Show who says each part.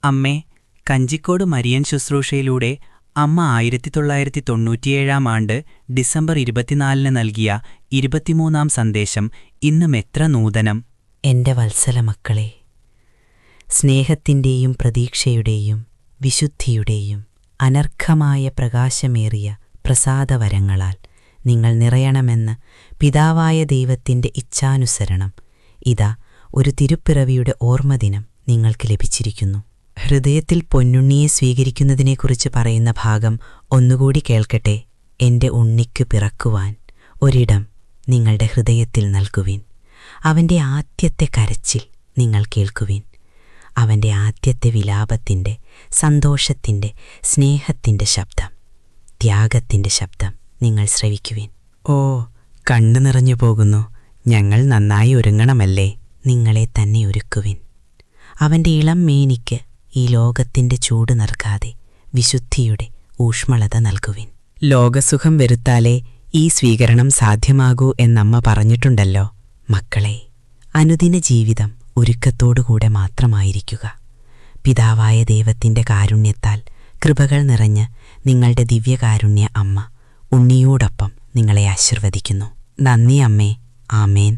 Speaker 1: അമ്മേ, കഞ്ചിക്കോട് മരിയൻ ശുശ്രൂഷയിലൂടെ അമ്മ 1997 ആണ്ട് ഡിസംബർ 24 നൽകിയ 23 സന്ദേശം ഇന്നും എത്ര നൂതനം.
Speaker 2: എന്റെ വത്സലമക്കളെ, സ്നേഹത്തിൻ്റെയും പ്രതീക്ഷയുടെയും വിശുദ്ധിയുടെയും അനർഘമായ പ്രകാശമേറിയ പ്രസാദവരങ്ങളാൽ നിങ്ങൾ നിറയണമെന്ന് പിതാവായ ദൈവത്തിൻ്റെ ഇച്ഛാനുസരണം ഇതാ ഒരു തിരുപ്പിറവിയുടെ ഓർമ്മദിനം നിങ്ങൾക്ക് ലഭിച്ചിരിക്കുന്നു. ഹൃദയത്തിൽ പൊന്നുണ്ണിയെ സ്വീകരിക്കുന്നതിനെക്കുറിച്ച് പറയുന്ന ഭാഗം ഒന്നുകൂടി കേൾക്കട്ടെ. എൻ്റെ ഉണ്ണിക്കു പിറക്കുവാൻ ഒരിടം നിങ്ങളുടെ ഹൃദയത്തിൽ നൽകുവിൻ. അവൻ്റെ ആദ്യത്തെ കരച്ചിൽ നിങ്ങൾ കേൾക്കുവിൻ. അവൻ്റെ ആദ്യത്തെ വിലാപത്തിൻ്റെ, സന്തോഷത്തിൻ്റെ, സ്നേഹത്തിൻ്റെ ശബ്ദം, ത്യാഗത്തിൻ്റെ ശബ്ദം നിങ്ങൾ ശ്രവിക്കുവിൻ.
Speaker 1: ഓ, കണ്ണു നിറഞ്ഞു പോകുന്നു. ഞങ്ങൾ നന്നായി ഒരുങ്ങണമല്ലേ?
Speaker 2: നിങ്ങളെ തന്നെ ഒരുക്കുവിൻ. അവൻ്റെ ഇളം മേനിക്ക് ഈ ലോകത്തിൻ്റെ ചൂട് നൽകാതെ വിശുദ്ധിയുടെ ഊഷ്മളത നൽകുവിൻ.
Speaker 1: ലോകസുഖം വരുത്താലേ ഈ സ്വീകരണം സാധ്യമാകൂ എന്നമ്മ പറഞ്ഞിട്ടുണ്ടല്ലോ.
Speaker 2: മക്കളെ, അനുദിന ജീവിതം ഒരുക്കത്തോടുകൂടെ മാത്രമായിരിക്കുക. പിതാവായ ദൈവത്തിൻ്റെ കാരുണ്യത്താൽ കൃപകൾ നിറഞ്ഞ് നിങ്ങളുടെ ദിവ്യകാരുണ്യ അമ്മ ഉണ്ണിയോടൊപ്പം നിങ്ങളെ ആശീർവദിക്കുന്നു.
Speaker 1: നന്ദി അമ്മേ.
Speaker 2: ആമേൻ.